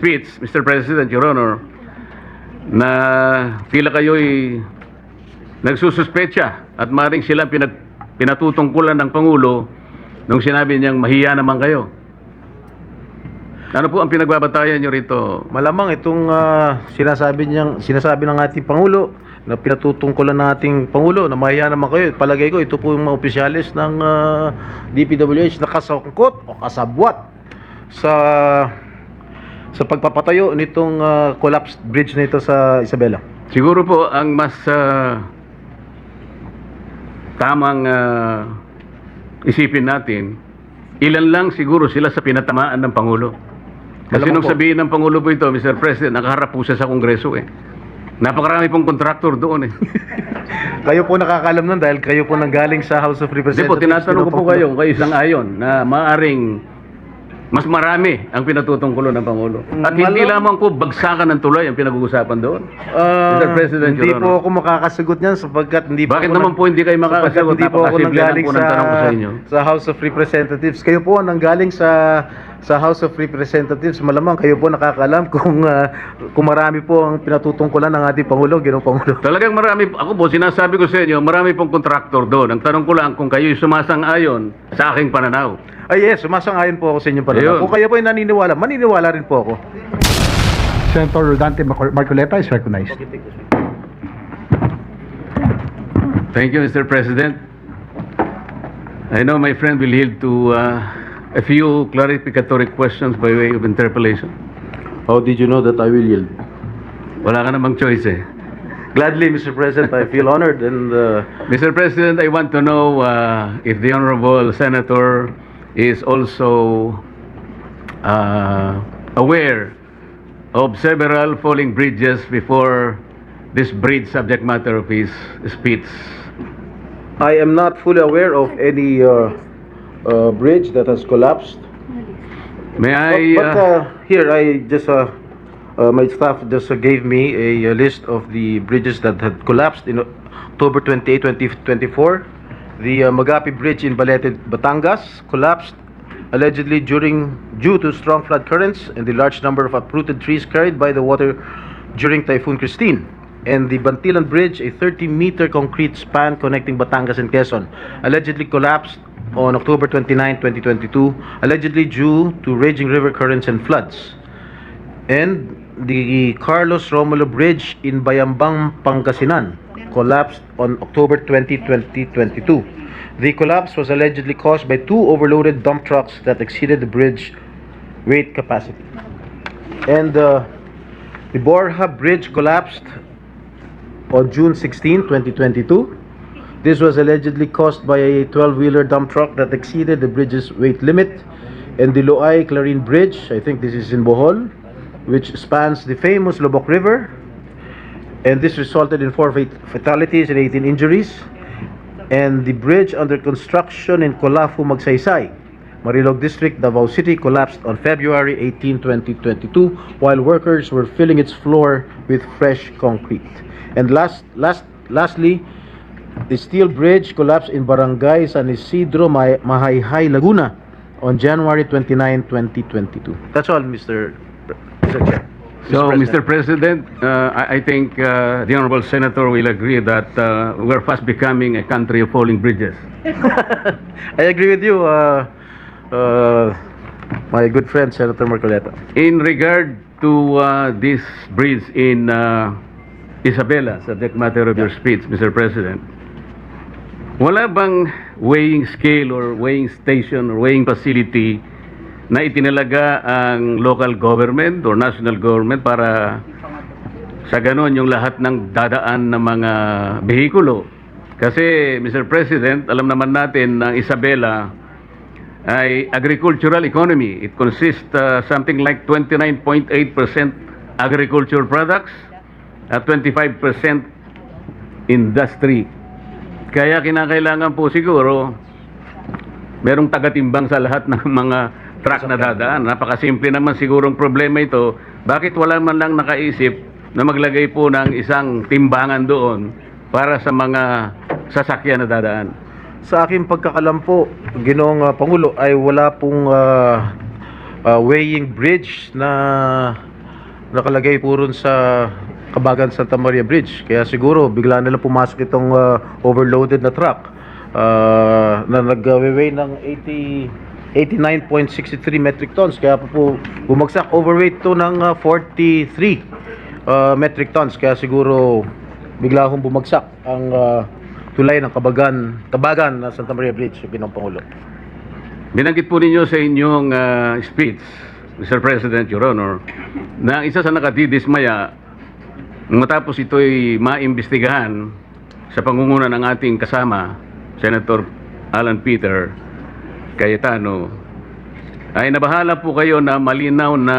speech, Mr. President, Your Honor, na tila kayo'y nagsususpecha at maring sila pinatutungkulan ng Pangulo nung sinabi niyang mahiya naman kayo. Ano po ang pinagbabatayan niyo rito? Malamang itong sinasabi ng ating Pangulo na pinatutungkulan ng ating Pangulo na mahiya naman kayo. Palagay ko ito po yung mga opisyalis ng DPWH na kasangkot o kasabwat sa pagpapatayo nitong collapsed bridge na ito sa Isabela. Siguro po ang mas tamang isipin natin, ilan lang siguro sila sa pinatamaan ng Pangulo. Kasi nung sabihin ng Pangulo po ito, Mr. President, nakaharap po siya sa Kongreso eh. Napakarami pong kontraktor doon eh. Kayo po nakakaalam nun dahil kayo po nanggaling sa House of Representatives. Hindi po, tinatanong ko po kayo isang ayon na maaring mas marami ang pinatutungkulo ng Pangulo. At hindi lamang po bagsakan ng tulay ang pinag-uusapan doon. Mr. President, hindi po ako makakasagot niyan sapagkat hindi po. Bakit naman po hindi kayo makakasagot? Hindi po ako nanggaling po ng tanong ko sa inyo. sa House of Representatives. Kayo po nanggaling sa House of Representatives. Malamang kayo po nakakaalam kung marami po ang pinatutungkulan ng ating Pangulo, Ginoong Pangulo. Talagang marami. Ako po, sinasabi ko sa inyo, marami pong kontraktor doon. Ang tanong ko lang kung kayo'y sumasang-ayon sa aking pananaw. Ay yes, sumasang-ayon po ako sa inyong pananaw. Ayun. Kung kayo po ay naniniwala, maniniwala rin po ako. Senator Dante Marcoleta is recognized. Thank you, Mr. President. I know my friend will yield to a few clarificatory questions by way of interpellation. How did you know that I will yield? Wala ka namang choice eh. Gladly, Mr. President, I feel honored and Mr. President, I want to know if the Honorable Senator is also aware of several falling bridges before this bridge subject matter of his speech. I am not fully aware of any bridge that has collapsed. May I... Here, I just my staff just gave me a list of the bridges that had collapsed in October 28, 2024. The Magapi Bridge in Balete, Batangas collapsed allegedly due to strong flood currents and the large number of uprooted trees carried by the water during Typhoon Christine. And the Bantilan Bridge, a 30-meter concrete span connecting Batangas and Quezon, allegedly collapsed on October 29, 2022, allegedly due to raging river currents and floods. And the Carlos Romulo Bridge in Bayambang, Pangasinan collapsed on October 20, 2022. The collapse was allegedly caused by two overloaded dump trucks that exceeded the bridge weight capacity. And the Borja Bridge collapsed on June 16, 2022. This was allegedly caused by a 12-wheeler dump truck that exceeded the bridge's weight limit. And the Loay Clarin Bridge, I think this is in Bohol, which spans the famous Lobok River, and this resulted in 4 fatalities and 18 injuries. And the bridge under construction in Colafu, Magsaysay, Marilog District, Davao City collapsed on February 18, 2022 while workers were filling its floor with fresh concrete. And lastly, the steel bridge collapsed in Barangay San Isidro, Mahayhay, Laguna on January 29, 2022. That's all, Mr. Chair. So, Mr. President, I think the Honorable Senator will agree that we're fast becoming a country of falling bridges. I agree with you, my good friend, Senator Marcoleta. In regard to this bridge in Isabela, subject matter of your speech, Mr. President, wala bang weighing scale or weighing station or weighing facility na itinalaga ang local government or national government para sa ganon yung lahat ng dadaan ng mga behikulo? Kasi, Mr. President, alam naman natin na Isabela ay agricultural economy. It consists something like 29.8% agriculture products at 25% industry. Kaya kinakailangan po siguro merong tagatimbang sa lahat ng mga truck na dadaan. Napakasimple naman sigurong problema ito. Bakit wala man lang nakaisip na maglagay po ng isang timbangan doon para sa mga sasakyan na dadaan? Sa aking pagkakalam po, Ginoong Pangulo, ay wala pong weighing bridge na nakalagay po ron sa Kabagan Santa Maria Bridge. Kaya siguro bigla nila pumasok itong overloaded na truck na nag-weigh ng 89.63 metric tons. Kaya po bumagsak, overweight to ng 43 metric tons. Kaya siguro bigla hong bumagsak ang tulay ng Kabagan na Santa Maria Bridge, Ginoong Pangulo. Binanggit po ninyo sa inyong speech, Mr. President, Your Honor, na isa sa nakadidismaya matapos ito'y maimbestigahan sa pangunguna ng ating kasama, Senator Alan Peter Cayetano, ay nabahala po kayo na malinaw na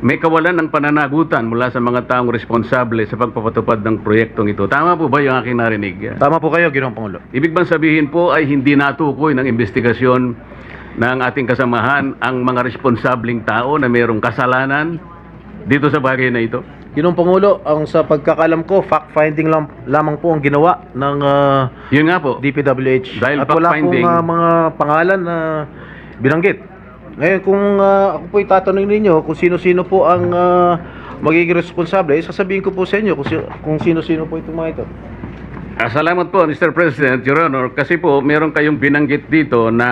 may kawalan ng pananagutan mula sa mga taong responsable sa pagpapatupad ng proyektong ito. Tama po ba yung aking narinig? Tama po kayo, Ginoong Pangulo. Ibig bang sabihin po ay hindi natukoy ng investigasyon ng ating kasamahan ang mga responsableng tao na mayroong kasalanan dito sa bagay na ito? Ginoong Pangulo, ang sa pagkakalam ko, fact-finding lamang po ang ginawa ng Yun nga po. DPWH. Dahil At wala pong fact-finding- mga pangalan na binanggit. Ngayon, kung ako po itatanong ninyo kung sino-sino po ang magiging responsable, sasabihin ko po sa inyo kung sino-sino po itong mga ito. Salamat po, Mr. President, Your Honor, kasi po meron kayong binanggit dito na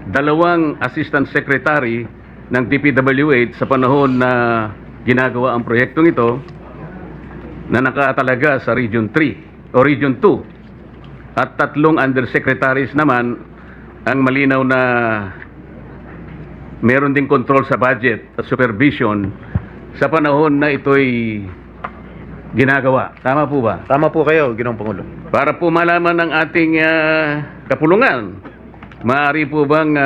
dalawang Assistant Secretary ng DPWH sa panahon na ginagawa ang proyektong ito na nakatalaga sa Region 3 o Region 2 at tatlong Undersecretaries naman ang malinaw na meron ding control sa budget at supervision sa panahon na ito'y ginagawa. Tama po ba? Tama po kayo, Ginoong Pangulo. Para po malaman ng ating kapulungan, maaari po bang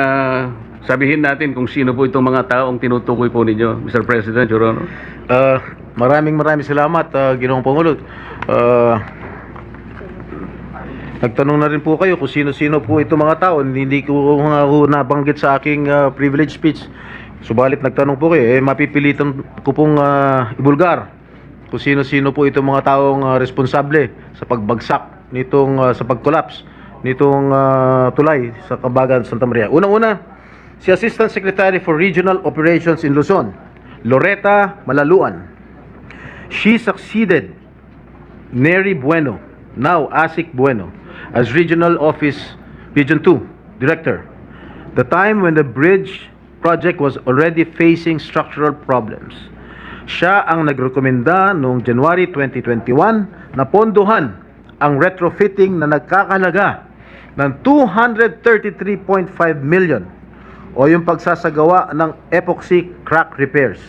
sabihin natin kung sino po itong mga taong tinutukoy po ninyo, Mr. President, Your Honor? Maraming salamat, Ginoong Pangulo. Nagtanong na rin po kayo kung sino-sino po itong mga tao. Hindi ko nabanggit sa aking privilege speech. Subalit nagtanong po kayo, mapipilitan ko pong ibulgar kung sino-sino po itong mga taong responsable sa pagbagsak nitong sa pag-collapse nitong tulay sa Kabagan Santa Maria. Unang-una, si Assistant Secretary for Regional Operations in Luzon, Loretta Malaluan. She succeeded Neri Bueno, now Asik Bueno, as Regional Office Region 2 Director. The time when the bridge project was already facing structural problems. Siya ang nagrekomenda noong January 2021 na pondohan ang retrofitting na nagkakalaga ng 233.5 million o yung pagsasagawa ng epoxy crack repairs.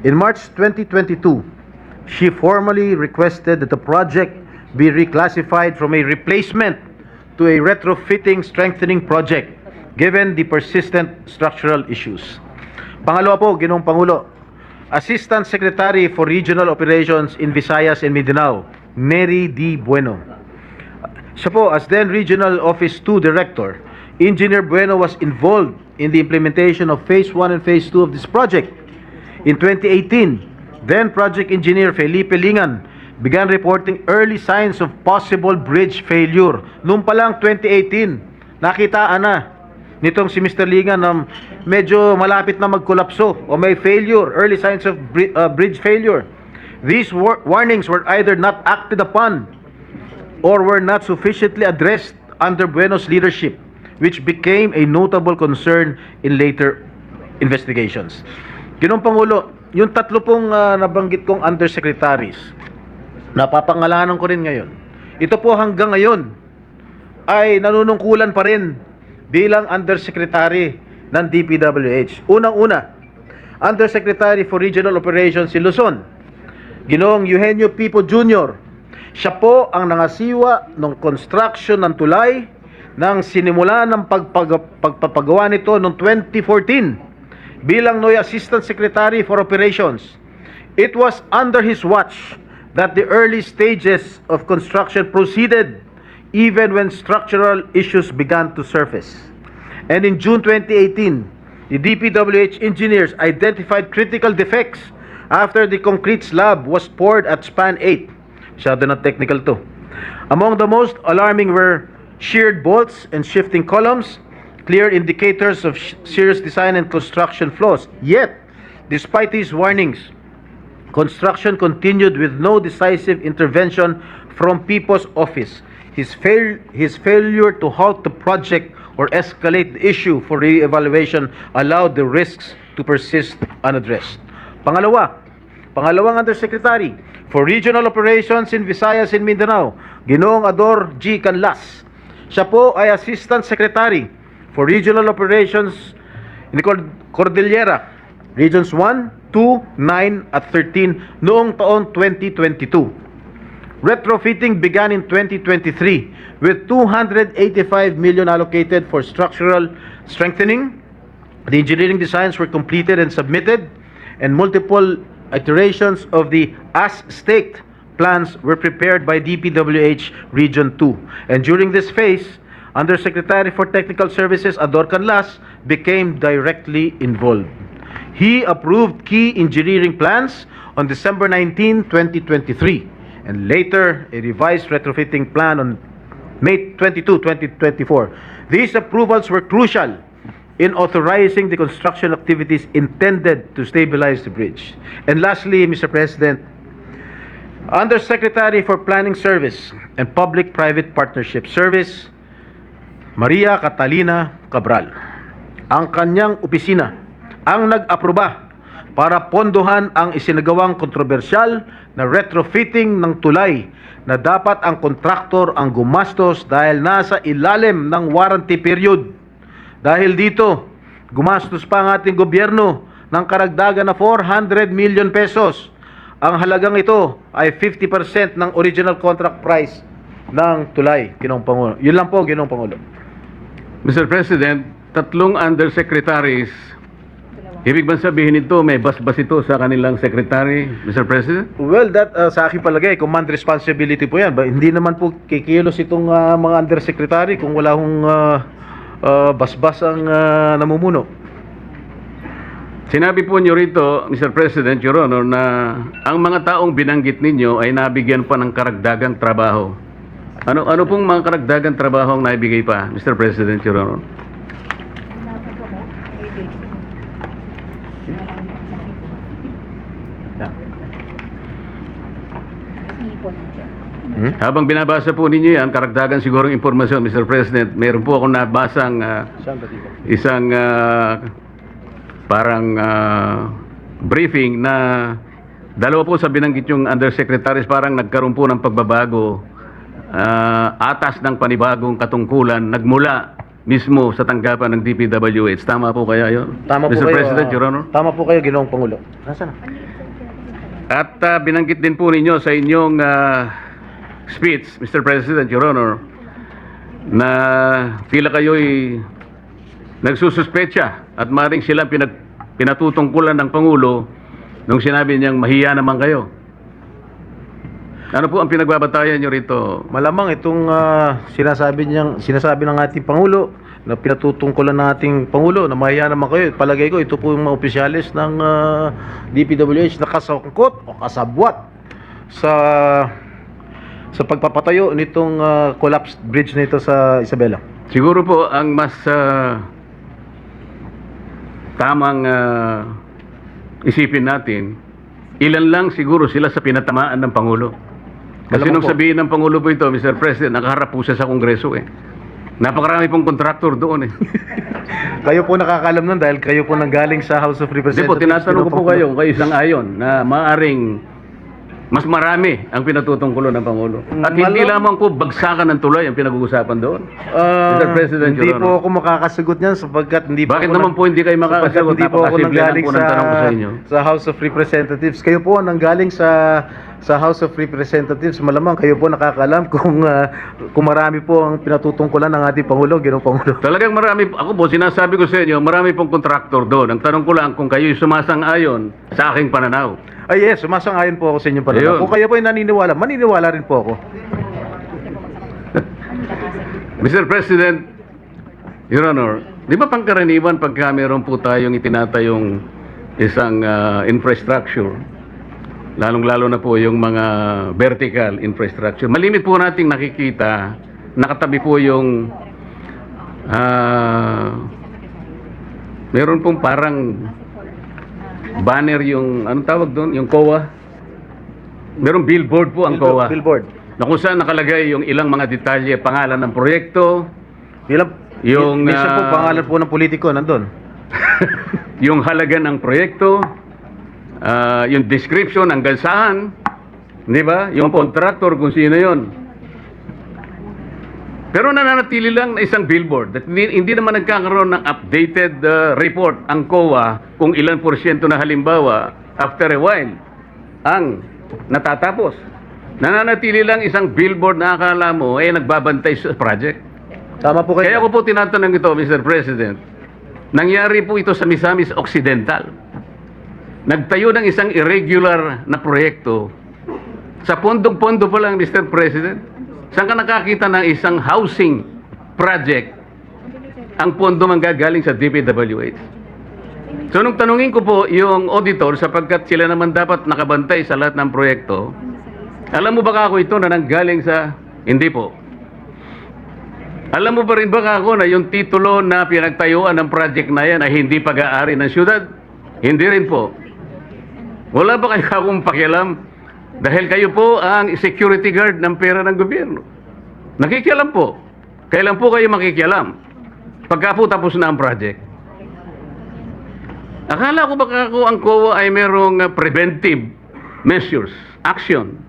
In March 2022, she formally requested that the project be reclassified from a replacement to a retrofitting strengthening project given the persistent structural issues. Pangalawa po, Ginoong Pangulo, Assistant Secretary for Regional Operations in Visayas and Mindanao, Neri D. Bueno. Siya po, as then Regional Office 2 Director, Engineer Bueno was involved in the implementation of Phase 1 and Phase 2 of this project. In 2018, then Project Engineer Felipe Lingan began reporting early signs of possible bridge failure. Noong pa lang 2018, nakitaan na nitong si Mr. Lingan na medyo malapit na magkolapso o may failure, early signs of bridge failure. These warnings were either not acted upon or were not sufficiently addressed under Bueno's leadership, which became a notable concern in later investigations. Ginoong Pangulo, yung tatlo pong nabanggit kong undersecretaries, napapangalanan ko rin ngayon. Ito po hanggang ngayon ay nanunungkulan pa rin bilang undersecretary ng DPWH. Unang-una, Undersecretary for Regional Operations in Luzon, Ginoong Eugenio Pipo Jr. Siya po ang nangasiwa ng construction ng tulay nang sinimula ng pagpapagawa nito noong 2014 bilang NOI Assistant Secretary for Operations. It was under his watch that the early stages of construction proceeded even when structural issues began to surface. And in June 2018, the DPWH engineers identified critical defects after the concrete slab was poured at span 8. Masyado na technical to. Among the most alarming were sheared bolts and shifting columns, clear indicators of serious design and construction flaws. Yet, Despite these warnings, construction continued with no decisive intervention from People's Office. His failure to halt the project or escalate the issue for re-evaluation allowed the risks to persist unaddressed. Pangalawang Undersecretary for Regional Operations in Visayas and Mindanao, Ginoong Ador G. Canlas. Siya po ay Assistant Secretary for Regional Operations in the Cordillera, Regions 1, 2, 9 at 13 noong taon 2022. Retrofitting began in 2023 with 285 million allocated for structural strengthening. The engineering designs were completed and submitted, and multiple iterations of the as-staked plans were prepared by DPWH Region 2. And during this phase, Undersecretary for Technical Services Ador Canlas became directly involved. He approved key engineering plans on December 19, 2023, and later a revised retrofitting plan on May 22, 2024. These approvals were crucial in authorizing the construction activities intended to stabilize the bridge. And lastly, Mr. President, Undersecretary for Planning Service and Public-Private Partnership Service, Maria Catalina Cabral. Ang kanyang opisina ang nag-aproba para pondohan ang isinagawang kontrobersyal na retrofitting ng tulay na dapat ang kontraktor ang gumastos dahil nasa ilalim ng warranty period. Dahil dito, gumastos pa ang ating gobyerno ng karagdagan na 400 million pesos. Ang halagang ito ay 50% ng original contract price ng tulay, Ginoong Pangulo. Yun lang po, Ginoong Pangulo. Mr. President, tatlong undersecretaries, ibig bang sabihin ito, may basbas ito sa kanilang secretary, Mr. President? Well, that sa aking palagay, command responsibility po yan. Hindi naman po kikilos itong mga undersecretary kung wala hong basbas ang namumuno. Sinabi po niyo rito, Mr. President, Your Honor, na ang mga taong binanggit ninyo ay nabigyan pa ng karagdagang trabaho. Ano pong mga karagdagang trabaho ang naibigay pa, Mr. President, Your Honor? Habang binabasa po ninyo yan, karagdagan sigurong impormasyon, Mr. President, meron po akong nabasang isang parang briefing na dalawa po sa binanggit yung undersecretaries parang nagkaroon po ng pagbabago, atas ng panibagong katungkulan, nagmula mismo sa tanggapan ng DPWH. Tama po kaya yun? Tama po Mr. kayo, President, Your Honor? Tama po kayo, Ginoong Pangulo. Nasaan na? At binanggit din po ninyo sa inyong speech, Mr. President, Your Honor, na tila kayo'y nagsususpecha at maring sila pinatutungkulan ng Pangulo nung sinabi niyang mahiya naman kayo. Ano po ang pinagbabatayan nyo rito? Malamang itong sinasabi ng ating Pangulo na pinatutungkulan ng ating Pangulo na mahiya naman kayo. Palagay ko ito po yung mga opisyalis ng DPWH na kasangkot o kasabwat sa pagpapatayo nitong collapsed bridge nito sa Isabela. Siguro po ang mas tamang isipin natin, ilan lang siguro sila sa pinatamaan ng Pangulo. Kasi Malamang nung po. sabihin ng Pangulo po ito, Mr. President, nakaharap po siya sa Kongreso eh. Napakarami pong kontraktor doon eh. Kayo po nakakaalam nun dahil kayo po nanggaling sa House of Hindi Representatives. po, tinatanong ko po Ginoong kayo kung kayo isang ayon na maaring mas marami ang pinatutungkulo ng Pangulo. At hindi lamang po bagsakan ng tulay ang pinag-uusapan doon. Mr. President, hindi Your po Honor. ako makakasagot niyan sapagkat hindi po Bakit ako naman po hindi kayo makakasagot? Hindi po ako Napakasimple lang nanggaling po ng tanong ko sa inyo. sa House of Representatives. Kayo po nanggaling sa House of Representatives. Malamang kayo po nakakaalam kung marami po ang pinatutungkulan ng ating Pangulo, Ginoong Pangulo. Talagang marami, ako po, sinasabi ko sa inyo, marami pong kontraktor doon. Ang tanong ko lang kung kayo'y sumasang-ayon sa aking pananaw. Ay yes, sumasang-ayon po ako sa inyong pananaw. Ayun. Kung kayo po ay naniniwala, maniniwala rin po ako. Mr. President, Your Honor, di ba pangkaraniwan pagka meron po tayong itinatayong isang infrastructure, lalong-lalo na po yung mga vertical infrastructure, malimit po nating nakikita, nakatabi po yung meron pong parang banner yung, anong tawag doon? Yung COA? Merong billboard po ang COA. Billboard. Na kung saan nakalagay yung ilang mga detalye, pangalan ng proyekto, Yung, minsan po, ah, pangalan po ng politiko, nandun. yung halaga ng proyekto, yung description hanggang saan, di ba? Yung contractor kung sino yon. Pero nananatili lang na isang billboard. At hindi naman nagkakaroon ng updated report ang COA kung ilan porsyento na halimbawa after a while ang natatapos. Nananatili lang isang billboard na akala mo nagbabantay sa project. Tama po kayo. Kaya ko po tinatanong ito, Mr. President. Nangyari po ito sa Misamis Occidental. Nagtayo ng isang irregular na proyekto. Sa pondong-pondo pa lang, Mr. President. Saan ka nakakita ng isang housing project ang pondo manggagaling sa DPWH? So nung tanungin ko po yung auditor sapagkat sila naman dapat nakabantay sa lahat ng proyekto, alam mo ba ako ito na nanggaling sa... Hindi po. Alam mo pa rin ba ako na yung titulo na pinagtayuan ng project na yan ay hindi pag-aari ng syudad? Hindi rin po. Wala ba kayo akong pakialam? Dahil kayo po ang security guard ng pera ng gobyerno. Nakikialam po. Kailan po kayo makikialam? Pagka po tapos na ang project. Akala ko baka ako ang COA ay merong preventive measures, action.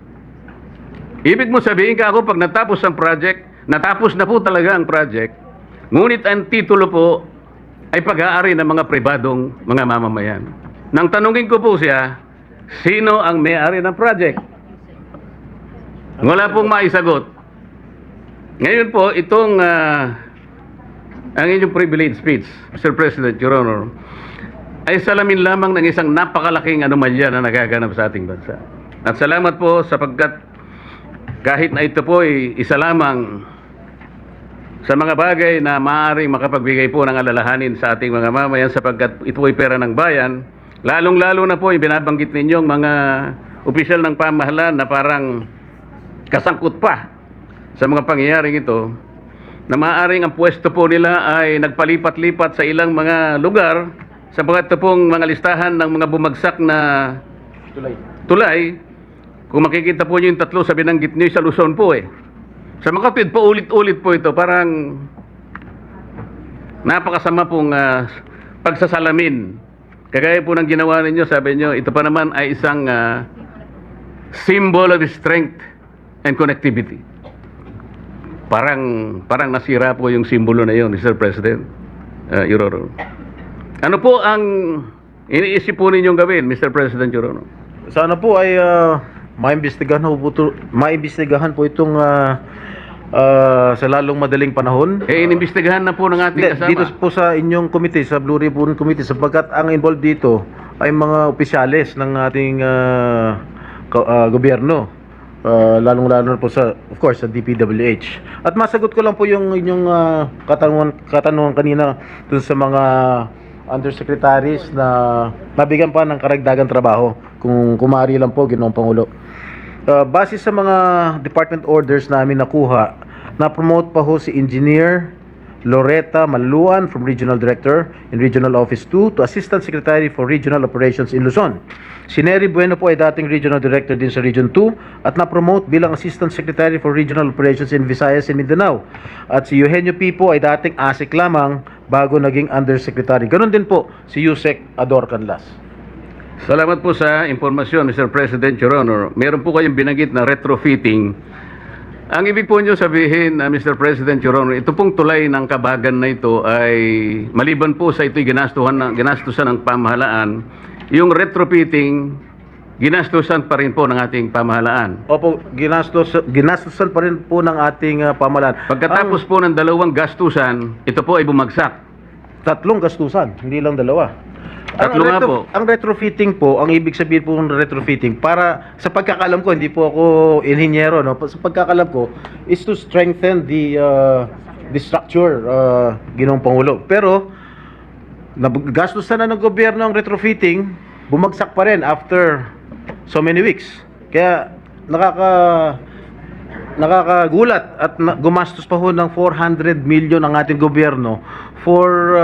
Ibig mo sabihin ka ako pag natapos ang project, natapos na po talaga ang project, ngunit ang titulo po ay pag-aari ng mga pribadong mga mamamayan. Nang tanungin ko po siya, sino ang may-ari ng project? Wala pong maisagot. Ngayon po, itong ang inyong privilege speech, Mr. President, Your Honor, ay salamin lamang ng isang napakalaking anomalya na nagaganap sa ating bansa. At salamat po sapagkat kahit na ito po ay isa lamang sa mga bagay na maaaring makapagbigay po ng alalahanin sa ating mga mamayan sapagkat ito ay pera ng bayan, lalong-lalo na po yung binabanggit ninyong mga opisyal ng pamahalaan na parang kasangkot pa sa mga pangyayaring ito, na maaaring ang pwesto po nila ay nagpalipat-lipat sa ilang mga lugar sapagkat ito pong mga listahan ng mga bumagsak na tulay. Kung makikita po nyo yung tatlo sa binanggit nyo sa Luzon po Sa Makatwid po ulit-ulit po ito. Parang napakasama pong pagsasalamin. Kagaya po ng ginawa ninyo, sabi nyo, ito pa naman ay isang symbol of strength and connectivity. Parang nasira po yung simbolo na yun, Mr. President, Your Honor. Ano po ang iniisip po ninyong gawin, Mr. President, Your Honor? Sana po ay maimbestigahan po itong sa lalong madaling panahon. Inimbestigahan na po ng ating kasama. Dito po sa inyong committee, sa Blue Ribbon Committee, sapagkat ang involved dito ay mga opisyalis ng ating gobyerno. Lalong-lalo po sa, of course, sa DPWH. At masagot ko lang po yung inyong katanungan kanina dun sa mga undersecretaries na nabigyan pa ng karagdagang trabaho. Kung kumari lang po, Ginoong Pangulo. Base sa mga department orders namin nakuha, na-promote pa ho si Engineer Loretta Maluan from Regional Director in Regional Office 2 to Assistant Secretary for Regional Operations in Luzon. Si Nery Bueno po ay dating Regional Director din sa Region 2 at na-promote bilang Assistant Secretary for Regional Operations in Visayas and Mindanao. At si Eugenio P. po ay dating ASIC lamang bago naging Undersecretary. Ganon din po si Yusek Ador Canlas. Salamat po sa impormasyon, Mr. President, Your Honor. Meron po kayong binanggit na retrofitting. Ang ibig po nyo sabihin, Mr. President, Your Honor, ito pong tulay ng Kabagan na ito ay maliban po sa ito'y ginastusan ng pamahalaan, yung retrofitting, ginastusan pa rin po ng ating pamahalaan. Opo, ginastusan pa rin po ng ating pamahalaan. Pagkatapos po ng dalawang gastusan, ito po ay bumagsak. Tatlong gastusan, hindi lang dalawa. Tatlo nga po. Ang retrofitting po, ang ibig sabihin po ng retrofitting, para sa pagkakalam ko, hindi po ako inhinyero, no? Sa pagkakalam ko, is to strengthen the structure, Ginoong Pangulo. Pero, gastusan na ng gobyerno ang retrofitting, bumagsak pa rin after so many weeks. Kaya, nakakagulat at gumastos pa ho ng 400 million ang ating gobyerno for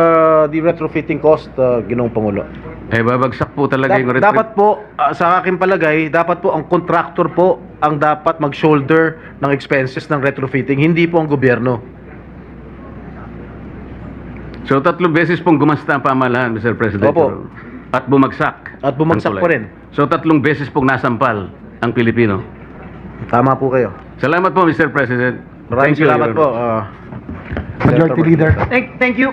the retrofitting cost, Ginoong Pangulo. Eh, babagsak po talaga yung Dapat po, sa aking palagay, dapat po ang contractor po ang dapat mag-shoulder ng expenses ng retrofitting, hindi po ang gobyerno. So, 3 beses pong gumasta ang pamahalaan, Mr. President. Opo. At bumagsak. At bumagsak ang pa kulay. rin. So, 3 beses pong nasampal ang Pilipino. Tama po kayo. Salamat po, Mr. President. Maraming Thank you, salamat Your po. Honor. Majority Leader. Thank you.